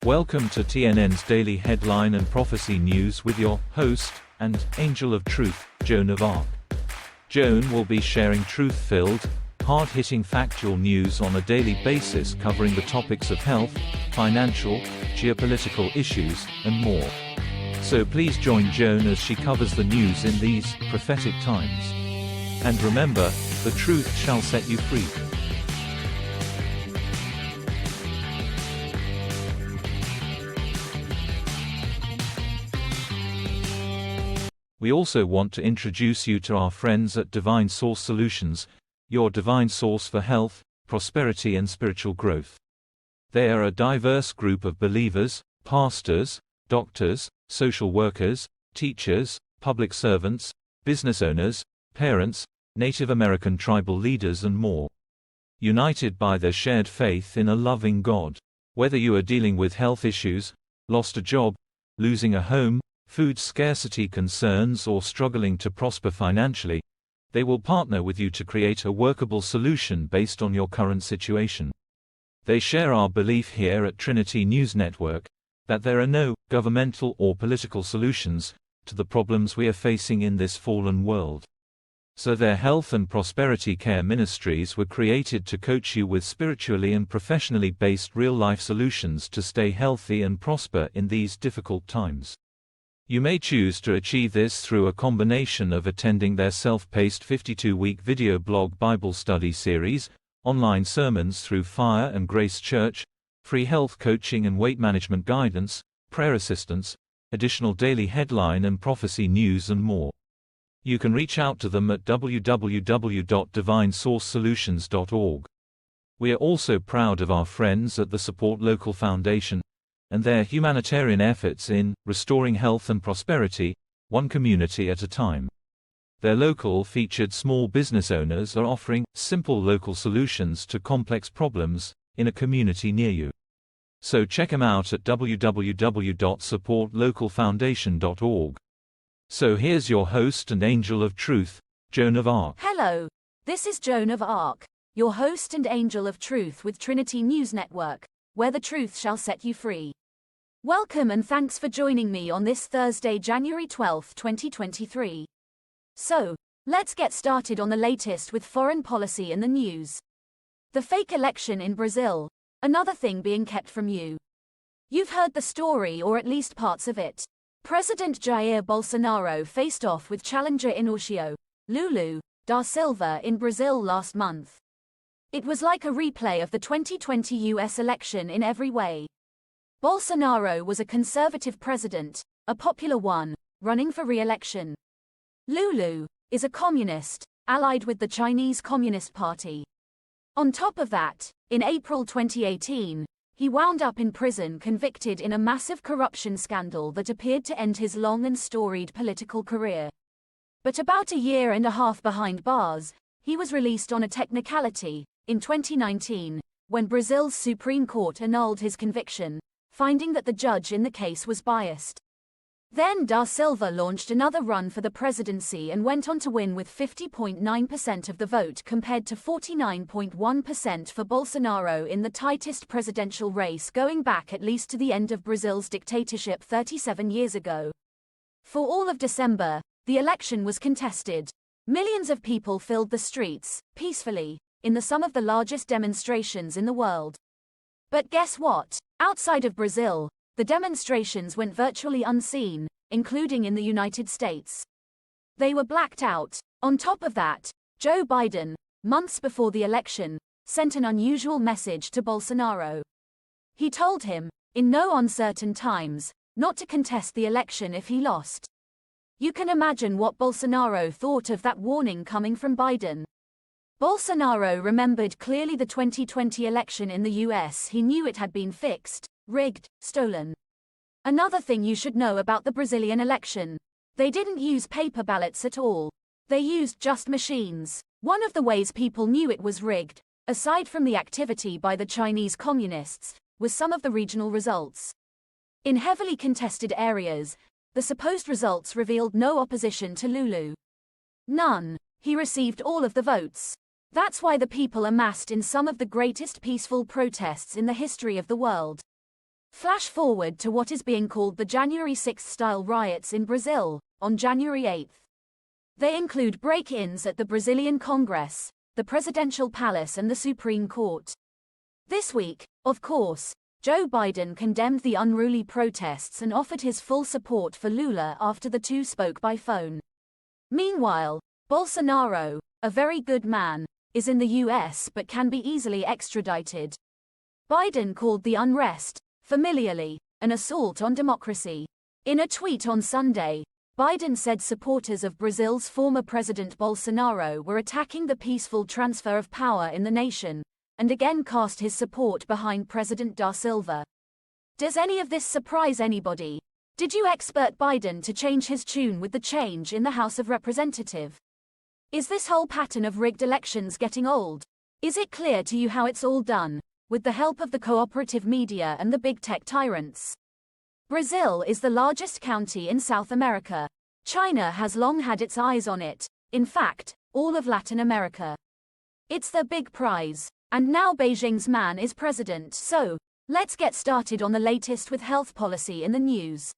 Welcome to TNN's daily headline and prophecy news with your host and angel of truth, Joan of Arc. Joan will be sharing truth-filled, hard-hitting factual news on a daily basis covering the topics of health, financial, geopolitical issues, and more. So please join Joan as she covers the news in these prophetic times. And remember, the truth shall set you free. We also want to introduce you to our friends at Divine Source Solutions, your divine source for health, prosperity and spiritual growth. They are a diverse group of believers, pastors, doctors, social workers, teachers, public servants, business owners, parents, Native American tribal leaders and more. United by their shared faith in a loving God. Whether you are dealing with health issues, lost a job, losing a home, food scarcity concerns or struggling to prosper financially, they will partner with you to create a workable solution based on your current situation. They share our belief here at Trinity News Network, that there are no governmental or political solutions to the problems we are facing in this fallen world. So their health and prosperity care ministries were created to coach you with spiritually and professionally based real-life solutions to stay healthy and prosper in these difficult times. You may choose to achieve this through a combination of attending their self-paced 52-week video blog Bible study series, online sermons through Fire and Grace Church, free health coaching and weight management guidance, prayer assistance, additional daily headline and prophecy news and more. You can reach out to them at www.divinesourcesolutions.org. We are also proud of our friends at the Support Local Foundation and their humanitarian efforts in restoring health and prosperity, one community at a time. Their local featured small business owners are offering simple local solutions to complex problems in a community near you. So check them out at www.supportlocalfoundation.org. So here's your host and angel of truth, Joan of Arc. Hello, this is Joan of Arc, your host and angel of truth with Trinity News Network, where the truth shall set you free. Welcome and thanks for joining me on this Thursday, January 12, 2023. So, let's get started on the latest with foreign policy in the news. The fake election in Brazil, another thing being kept from you. You've heard the story or at least parts of it. President Jair Bolsonaro faced off with challenger Inacio, Lula da Silva in Brazil last month. It was like a replay of the 2020 US election in every way. Bolsonaro was a conservative president, a popular one, running for re-election. Lula is a communist, allied with the Chinese Communist Party. On top of that, in April 2018, he wound up in prison convicted in a massive corruption scandal that appeared to end his long and storied political career. But about a year and a half behind bars, he was released on a technicality, in 2019, when Brazil's Supreme Court annulled his conviction, finding that the judge in the case was biased. Then da Silva launched another run for the presidency and went on to win with 50.9% of the vote compared to 49.1% for Bolsonaro in the tightest presidential race going back at least to the end of Brazil's dictatorship 37 years ago. For all of December, the election was contested. Millions of people filled the streets, peacefully, in some of the largest demonstrations in the world. But guess what? Outside of Brazil, the demonstrations went virtually unseen, including in the United States. They were blacked out. On top of that, Joe Biden, months before the election, sent an unusual message to Bolsonaro. He told him, in no uncertain times, not to contest the election if he lost. You can imagine what Bolsonaro thought of that warning coming from Biden. Bolsonaro remembered clearly the 2020 election in the US. He knew it had been fixed, rigged, stolen. Another thing you should know about the Brazilian election. They didn't use paper ballots at all. They used just machines. One of the ways people knew it was rigged, aside from the activity by the Chinese communists, was some of the regional results. In heavily contested areas, the supposed results revealed no opposition to Lula. None. He received all of the votes. That's why the people amassed in some of the greatest peaceful protests in the history of the world. Flash forward to what is being called the January 6th-style riots in Brazil, on January 8th. They include break-ins at the Brazilian Congress, the Presidential Palace and the Supreme Court. This week, of course, Joe Biden condemned the unruly protests and offered his full support for Lula after the two spoke by phone. Meanwhile, Bolsonaro, a very good man, is in the US but can be easily extradited. Biden called the unrest, familiarly, an assault on democracy. In a tweet on Sunday, Biden said supporters of Brazil's former President Bolsonaro were attacking the peaceful transfer of power in the nation, and again cast his support behind President da Silva. Does any of this surprise anybody? Did you expect Biden to change his tune with the change in the House of Representatives? Is this whole pattern of rigged elections getting old? Is it clear to you how it's all done, with the help of the cooperative media and the big tech tyrants? Brazil is the largest county in South America. China has long had its eyes on it, in fact, all of Latin America. It's their big prize, and now Beijing's man is president, so let's get started on the latest with health policy in the news.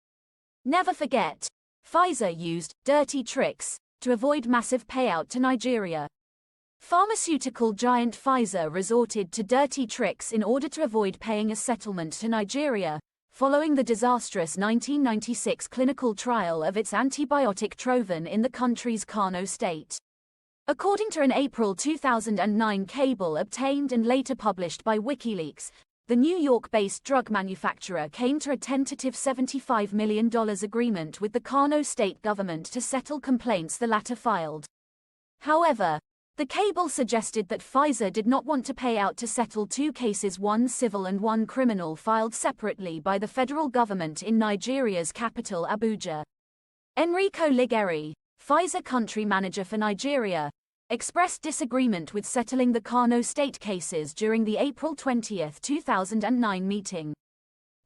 Never forget, Pfizer used dirty tricks to avoid massive payout to Nigeria. Pharmaceutical giant Pfizer resorted to dirty tricks in order to avoid paying a settlement to Nigeria, following the disastrous 1996 clinical trial of its antibiotic Trovan in the country's Kano state. According to an April 2009 cable obtained and later published by WikiLeaks, the New York-based drug manufacturer came to a tentative $75 million agreement with the Kano state government to settle complaints the latter filed. However, the cable suggested that Pfizer did not want to pay out to settle two cases, one civil and one criminal, filed separately by the federal government in Nigeria's capital Abuja. Enrico Ligeri, Pfizer country manager for Nigeria, expressed disagreement with settling the Kano state cases during the April 20, 2009 meeting.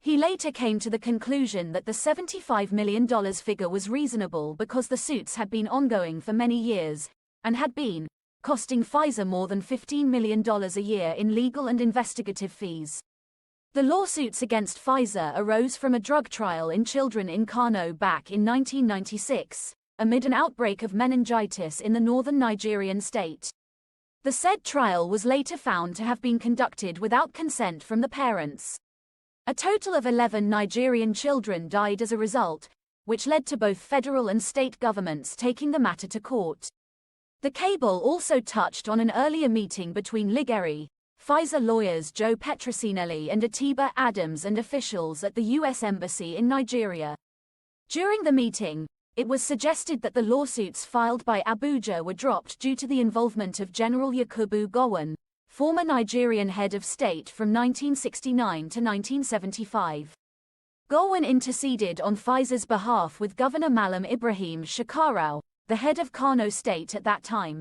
He later came to the conclusion that the $75 million figure was reasonable because the suits had been ongoing for many years, and had been costing Pfizer more than $15 million a year in legal and investigative fees. The lawsuits against Pfizer arose from a drug trial in children in Kano back in 1996, amid an outbreak of meningitis in the northern Nigerian state. The said trial was later found to have been conducted without consent from the parents. A total of 11 Nigerian children died as a result, which led to both federal and state governments taking the matter to court. The cable also touched on an earlier meeting between Ligeri, Pfizer lawyers Joe Petrosinelli and Atiba Adams and officials at the U.S. Embassy in Nigeria. During the meeting, it was suggested that the lawsuits filed by Abuja were dropped due to the involvement of General Yakubu Gowon, former Nigerian head of state from 1969 to 1975. Gowon interceded on Pfizer's behalf with Governor Malam Ibrahim Shekarau, the head of Kano state at that time.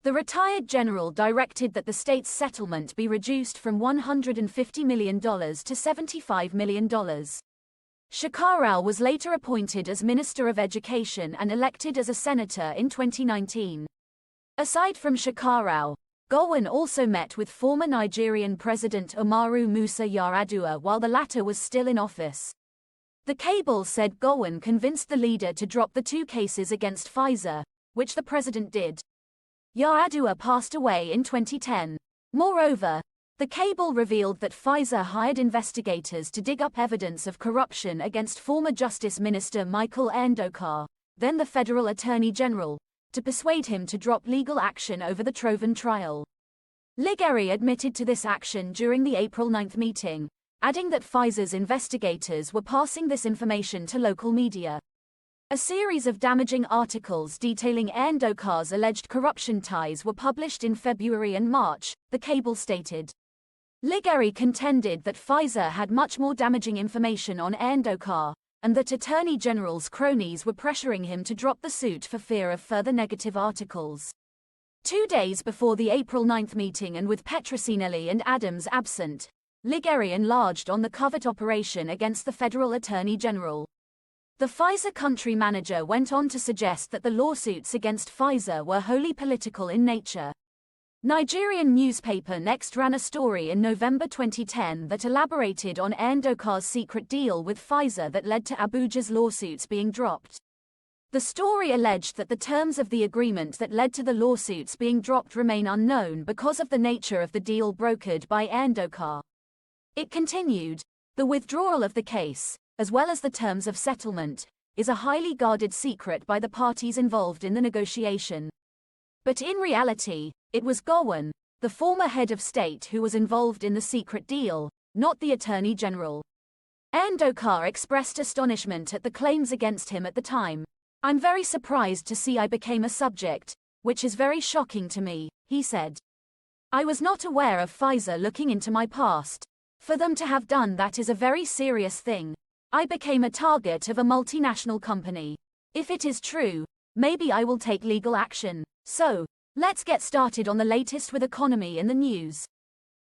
The retired general directed that the state's settlement be reduced from $150 million to $75 million. Shekarau was later appointed as Minister of Education and elected as a senator in 2019. Aside from Shekarau, Gowon also met with former Nigerian President Umaru Musa Yar'Adua while the latter was still in office. The cable said Gowon convinced the leader to drop the two cases against Pfizer, which the president did. Yar'Adua passed away in 2010. Moreover, the cable revealed that Pfizer hired investigators to dig up evidence of corruption against former Justice Minister Michael Ndokar, then the federal attorney general, to persuade him to drop legal action over the Trovan trial. Ligeri admitted to this action during the April 9 meeting, adding that Pfizer's investigators were passing this information to local media. A series of damaging articles detailing Ndokar's alleged corruption ties were published in February and March, the cable stated. Ligeri contended that Pfizer had much more damaging information on Ndokar, and that Attorney General's cronies were pressuring him to drop the suit for fear of further negative articles. 2 days before the April 9 meeting and with Petrosinelli and Adams absent, Ligeri enlarged on the covert operation against the federal attorney general. The Pfizer country manager went on to suggest that the lawsuits against Pfizer were wholly political in nature. Nigerian newspaper Next ran a story in November 2010 that elaborated on Endocar's secret deal with Pfizer that led to Abuja's lawsuits being dropped. The story alleged that the terms of the agreement that led to the lawsuits being dropped remain unknown because of the nature of the deal brokered by Endocar. It continued, "The withdrawal of the case, as well as the terms of settlement, is a highly guarded secret by the parties involved in the negotiation." But in reality, it was Gowon, the former head of state, who was involved in the secret deal, not the Attorney General. Endocar expressed astonishment at the claims against him at the time. "I'm very surprised to see I became a subject, which is very shocking to me," he said. "I was not aware of Pfizer looking into my past. For them to have done that is a very serious thing. I became a target of a multinational company. If it is true, maybe I will take legal action." So, let's get started on the latest with economy in the news.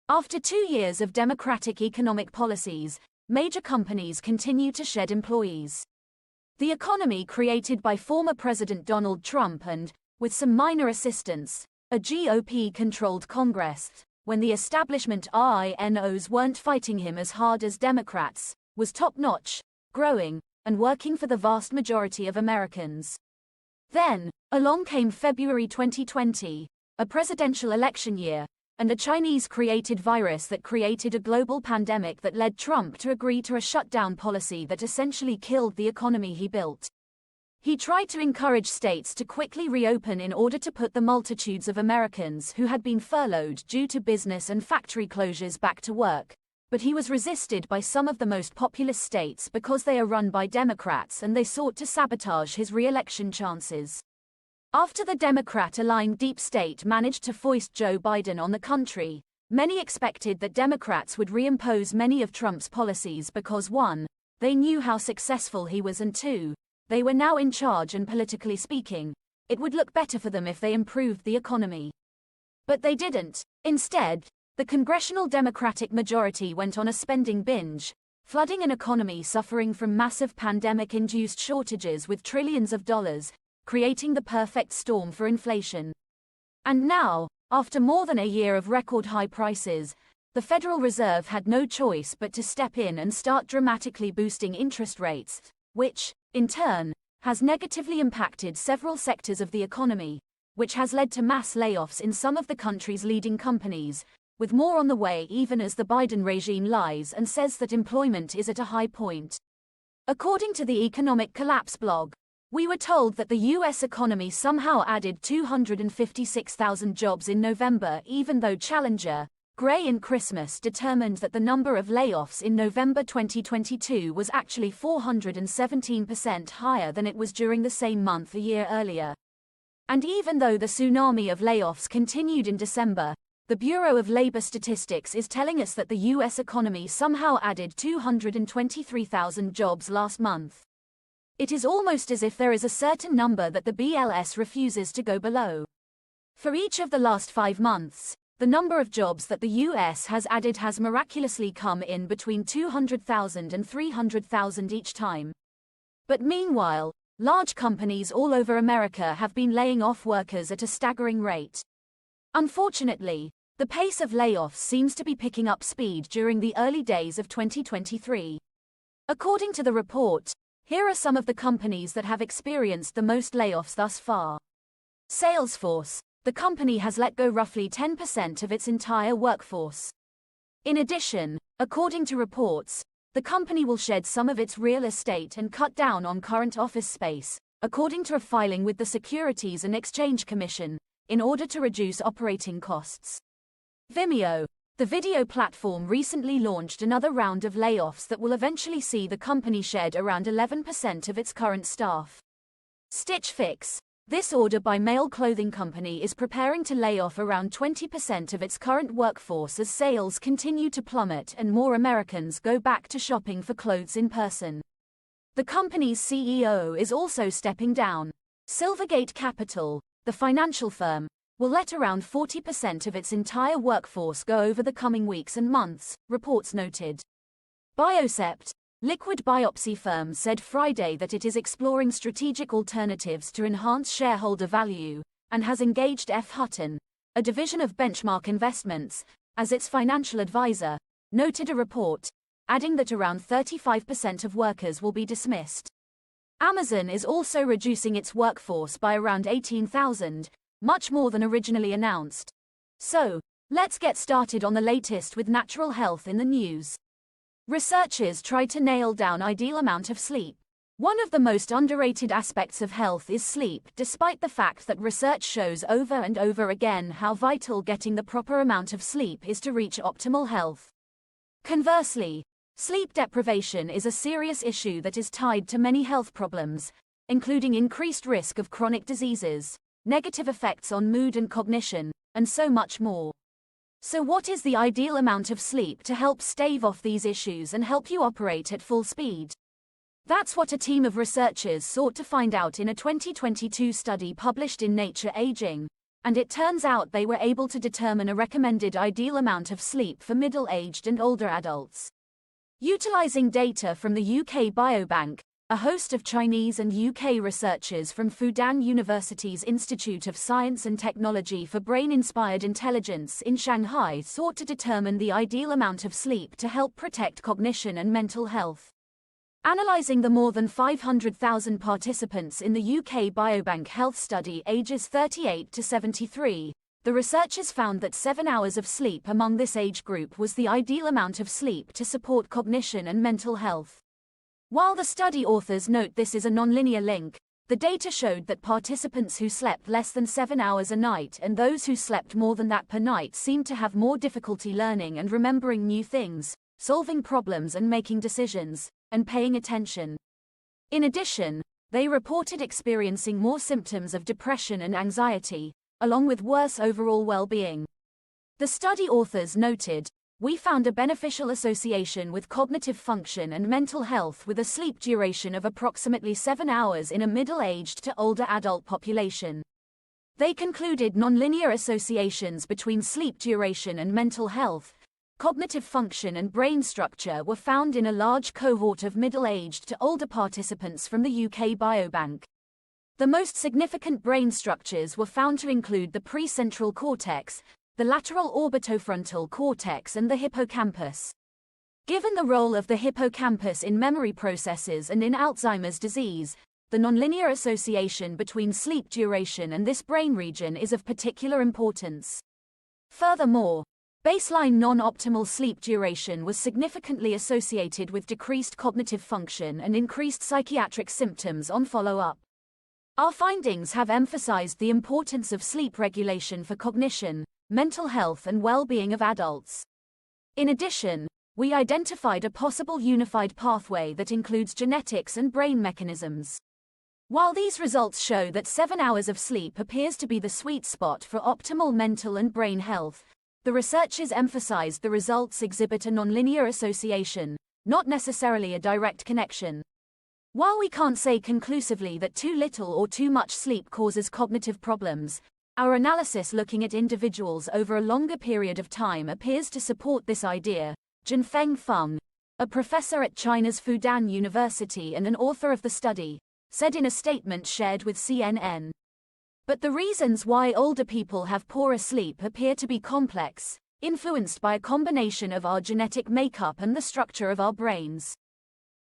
After 2 years of democratic economic policies, major companies continue to shed employees. The economy created by former President Donald Trump and, with some minor assistance, a GOP-controlled Congress, when the establishment RINOs weren't fighting him as hard as Democrats, was top-notch, growing, and working for the vast majority of Americans. Then, along came February 2020, a presidential election year, and a Chinese-created virus that created a global pandemic that led Trump to agree to a shutdown policy that essentially killed the economy he built. He tried to encourage states to quickly reopen in order to put the multitudes of Americans who had been furloughed due to business and factory closures back to work, but he was resisted by some of the most populous states because they are run by Democrats and they sought to sabotage his re-election chances. After the Democrat-aligned deep state managed to foist Joe Biden on the country, many expected that Democrats would reimpose many of Trump's policies because 1, they knew how successful he was, and 2, they were now in charge, and politically speaking, it would look better for them if they improved the economy. But they didn't. Instead, the congressional Democratic majority went on a spending binge, flooding an economy suffering from massive pandemic-induced shortages with trillions of dollars, creating the perfect storm for inflation. And now, after more than a year of record-high prices, the Federal Reserve had no choice but to step in and start dramatically boosting interest rates, which, in turn, has negatively impacted several sectors of the economy, which has led to mass layoffs in some of the country's leading companies, with more on the way even as the Biden regime lies and says that employment is at a high point. According to the Economic Collapse blog, we were told that the U.S. economy somehow added 256,000 jobs in November, even though Challenger, Gray and Christmas determined that the number of layoffs in November 2022 was actually 417% higher than it was during the same month a year earlier. And even though the tsunami of layoffs continued in December, the Bureau of Labor Statistics is telling us that the U.S. economy somehow added 223,000 jobs last month. It is almost as if there is a certain number that the BLS refuses to go below. For each of the last 5 months, the number of jobs that the U.S. has added has miraculously come in between 200,000 and 300,000 each time. But meanwhile, large companies all over America have been laying off workers at a staggering rate. Unfortunately, the pace of layoffs seems to be picking up speed during the early days of 2023. According to the report, here are some of the companies that have experienced the most layoffs thus far. Salesforce. The company has let go roughly 10% of its entire workforce. In addition, according to reports, the company will shed some of its real estate and cut down on current office space, according to a filing with the Securities and Exchange Commission, in order to reduce operating costs. Vimeo. The video platform recently launched another round of layoffs that will eventually see the company shed around 11% of its current staff. Stitch Fix. This order-by-mail clothing company is preparing to lay off around 20% of its current workforce as sales continue to plummet and more Americans go back to shopping for clothes in person. The company's CEO is also stepping down. Silvergate Capital, the financial firm, will let around 40% of its entire workforce go over the coming weeks and months, reports noted. Biocept, liquid biopsy firm, said Friday that it is exploring strategic alternatives to enhance shareholder value, and has engaged F. Hutton, a division of Benchmark Investments, as its financial advisor, noted a report, adding that around 35% of workers will be dismissed. Amazon is also reducing its workforce by around 18,000, much more than originally announced. So, let's get started on the latest with natural health in the news. Researchers try to nail down ideal amount of sleep. One of the most underrated aspects of health is sleep, despite the fact that research shows over and over again how vital getting the proper amount of sleep is to reach optimal health. Conversely, sleep deprivation is a serious issue that is tied to many health problems, including increased risk of chronic diseases, negative effects on mood and cognition, and so much more. So what is the ideal amount of sleep to help stave off these issues and help you operate at full speed? That's what a team of researchers sought to find out in a 2022 study published in Nature Aging, and it turns out they were able to determine a recommended ideal amount of sleep for middle-aged and older adults. Utilizing data from the UK Biobank, a host of Chinese and UK researchers from Fudan University's Institute of Science and Technology for Brain-Inspired Intelligence in Shanghai sought to determine the ideal amount of sleep to help protect cognition and mental health. Analyzing the more than 500,000 participants in the UK Biobank Health Study ages 38 to 73, the researchers found that 7 hours of sleep among this age group was the ideal amount of sleep to support cognition and mental health. While the study authors note this is a nonlinear link, the data showed that participants who slept less than 7 hours a night and those who slept more than that per night seemed to have more difficulty learning and remembering new things, solving problems and making decisions, and paying attention. In addition, they reported experiencing more symptoms of depression and anxiety, along with worse overall well-being. The study authors noted, "We found a beneficial association with cognitive function and mental health with a sleep duration of approximately 7 hours in a middle-aged to older adult population." They concluded nonlinear associations between sleep duration and mental health, cognitive function and brain structure were found in a large cohort of middle-aged to older participants from the UK Biobank. The most significant brain structures were found to include the precentral cortex, the lateral orbitofrontal cortex and the hippocampus. Given the role of the hippocampus in memory processes and in Alzheimer's disease, the nonlinear association between sleep duration and this brain region is of particular importance. Furthermore, baseline non-optimal sleep duration was significantly associated with decreased cognitive function and increased psychiatric symptoms on follow-up. Our findings have emphasized the importance of sleep regulation for cognition, mental health and well-being of adults. In addition, we identified a possible unified pathway that includes genetics and brain mechanisms. While these results show that 7 hours of sleep appears to be the sweet spot for optimal mental and brain health, the researchers emphasized the results exhibit a nonlinear association, not necessarily a direct connection. While we can't say conclusively that too little or too much sleep causes cognitive problems, our analysis looking at individuals over a longer period of time appears to support this idea. Junfeng Feng, a professor at China's Fudan University and an author of the study, said in a statement shared with CNN. But the reasons why older people have poorer sleep appear to be complex, influenced by a combination of our genetic makeup and the structure of our brains.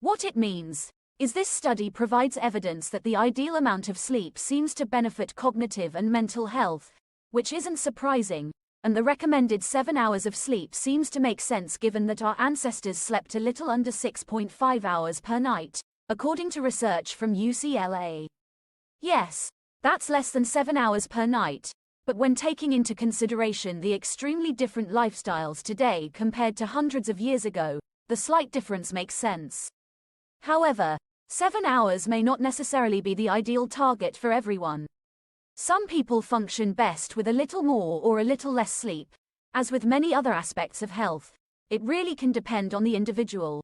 What it means is this study provides evidence that the ideal amount of sleep seems to benefit cognitive and mental health, which isn't surprising, and the recommended 7 hours of sleep seems to make sense given that our ancestors slept a little under 6.5 hours per night, according to research from UCLA. Yes, that's less than 7 hours per night, but when taking into consideration the extremely different lifestyles today compared to hundreds of years ago, the slight difference makes sense. However, 7 hours may not necessarily be the ideal target for everyone. Some people function best with a little more or a little less sleep. As with many other aspects of health, it really can depend on the individual.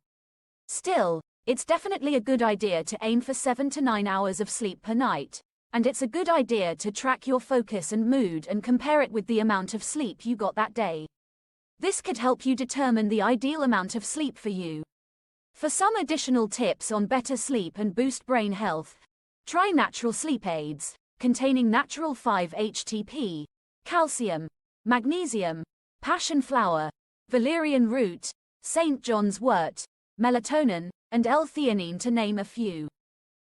Still, it's definitely a good idea to aim for 7 to 9 hours of sleep per night. And it's a good idea to track your focus and mood and compare it with the amount of sleep you got that day. This could help you determine the ideal amount of sleep for you. For some additional tips on better sleep and boost brain health, try natural sleep aids, containing natural 5-HTP, calcium, magnesium, passion flower, valerian root, St. John's wort, melatonin, and L-theanine to name a few.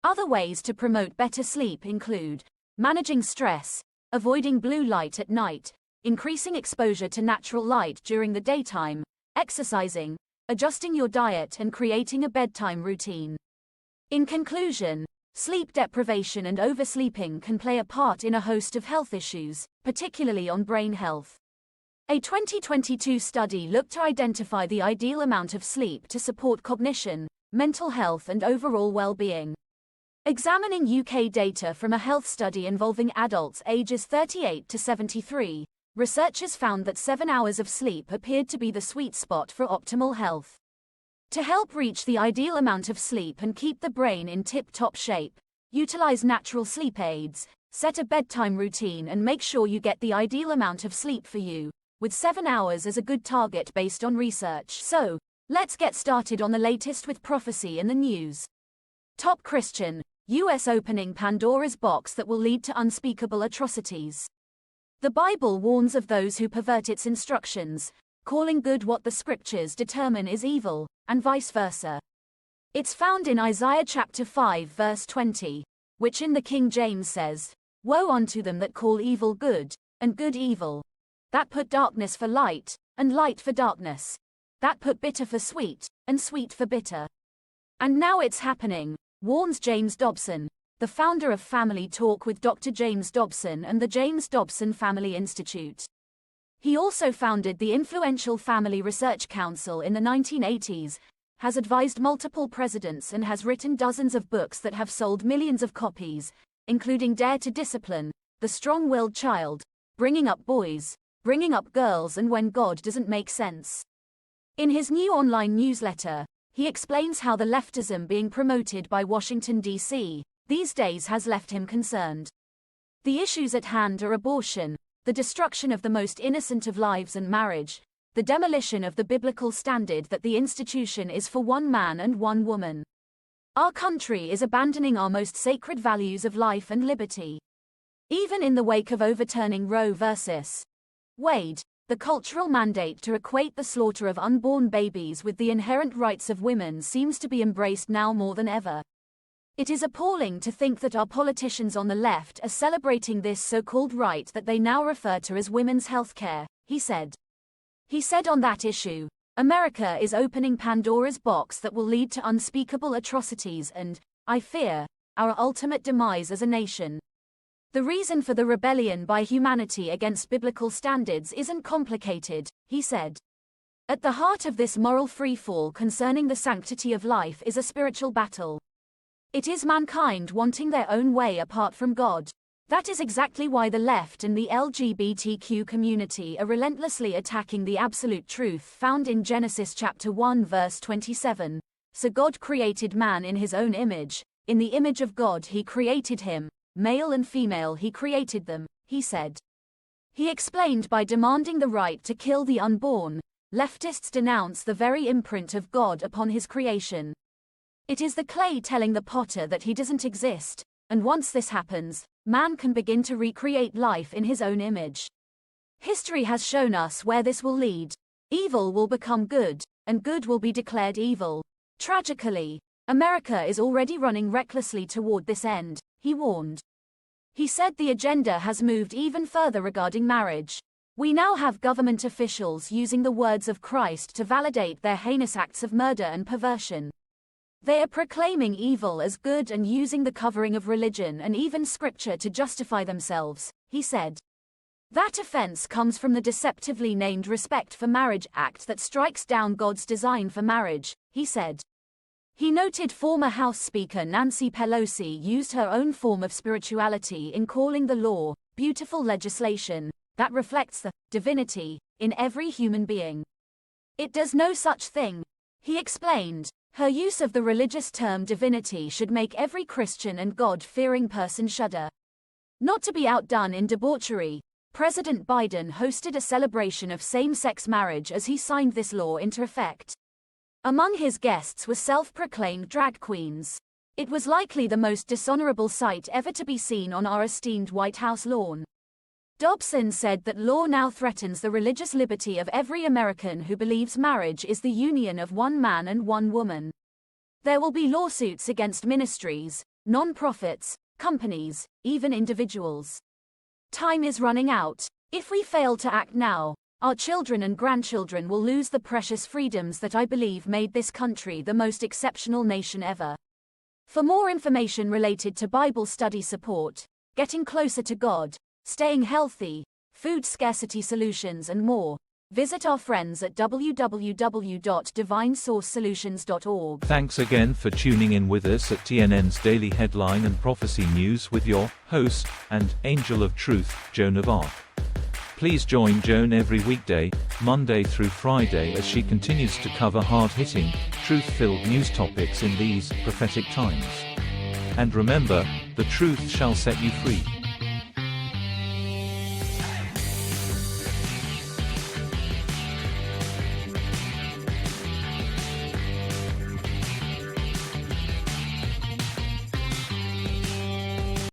Other ways to promote better sleep include managing stress, avoiding blue light at night, increasing exposure to natural light during the daytime, exercising, adjusting your diet and creating a bedtime routine. In conclusion, sleep deprivation and oversleeping can play a part in a host of health issues, particularly on brain health. A 2022 study looked to identify the ideal amount of sleep to support cognition, mental health and overall well-being. Examining UK data from a health study involving adults ages 38 to 73, researchers found that 7 hours of sleep appeared to be the sweet spot for optimal health. To help reach the ideal amount of sleep and keep the brain in tip-top shape, utilize natural sleep aids, set a bedtime routine and make sure you get the ideal amount of sleep for you, with 7 hours as a good target based on research. So, let's get started on the latest with prophecy in the news. Top Christian, US opening Pandora's box that will lead to unspeakable atrocities. The Bible warns of those who pervert its instructions, calling good what the scriptures determine is evil, and vice versa. It's found in Isaiah chapter 5 verse 20, which in the King James says, "Woe unto them that call evil good, and good evil, that put darkness for light, and light for darkness, that put bitter for sweet, and sweet for bitter." And now it's happening, warns James Dobson, the founder of Family Talk with Dr. James Dobson and the James Dobson Family Institute. He also founded the influential Family Research Council in the 1980s, has advised multiple presidents and has written dozens of books that have sold millions of copies, including Dare to Discipline, The Strong-Willed Child, Bringing Up Boys, Bringing Up Girls and When God Doesn't Make Sense. In his new online newsletter, he explains how the leftism being promoted by Washington, D.C., these days has left him concerned. The issues at hand are abortion, the destruction of the most innocent of lives and marriage, the demolition of the biblical standard that the institution is for one man and one woman. Our country is abandoning our most sacred values of life and liberty. Even in the wake of overturning Roe vs. Wade, the cultural mandate to equate the slaughter of unborn babies with the inherent rights of women seems to be embraced now more than ever. It is appalling to think that our politicians on the left are celebrating this so-called right that they now refer to as women's health care, he said. He said on that issue, America is opening Pandora's box that will lead to unspeakable atrocities and, I fear, our ultimate demise as a nation. The reason for the rebellion by humanity against biblical standards isn't complicated, he said. At the heart of this moral freefall concerning the sanctity of life is a spiritual battle. It is mankind wanting their own way apart from God. That is exactly why the left and the LGBTQ community are relentlessly attacking the absolute truth found in Genesis chapter 1 verse 27. So God created man in his own image, in the image of God he created him, male and female he created them, he said. He explained by demanding the right to kill the unborn, leftists denounce the very imprint of God upon his creation. It is the clay telling the potter that he doesn't exist, and once this happens, man can begin to recreate life in his own image. History has shown us where this will lead. Evil will become good, and good will be declared evil. Tragically, America is already running recklessly toward this end, he warned. He said the agenda has moved even further regarding marriage. We now have government officials using the words of Christ to validate their heinous acts of murder and perversion. They are proclaiming evil as good and using the covering of religion and even scripture to justify themselves, he said. That offense comes from the deceptively named Respect for Marriage Act that strikes down God's design for marriage, he said. He noted former House Speaker Nancy Pelosi used her own form of spirituality in calling the law, beautiful legislation, that reflects the divinity in every human being. It does no such thing, he explained. Her use of the religious term divinity should make every Christian and God-fearing person shudder. Not to be outdone in debauchery, President Biden hosted a celebration of same-sex marriage as he signed this law into effect. Among his guests were self-proclaimed drag queens. It was likely the most dishonorable sight ever to be seen on our esteemed White House lawn. Dobson said that law now threatens the religious liberty of every American who believes marriage is the union of one man and one woman. There will be lawsuits against ministries, non-profits, companies, even individuals. Time is running out. If we fail to act now, our children and grandchildren will lose the precious freedoms that I believe made this country the most exceptional nation ever. For more information related to Bible study support, getting closer to God, staying healthy, food scarcity solutions and more, visit our friends at www.divinesourcesolutions.org. Thanks again for tuning in with us at TNN's Daily Headline and Prophecy News with your host and angel of truth, Joan of Arc. Please join Joan every weekday, Monday through Friday, as she continues to cover hard-hitting, truth-filled news topics in these prophetic times. And remember, the truth shall set you free.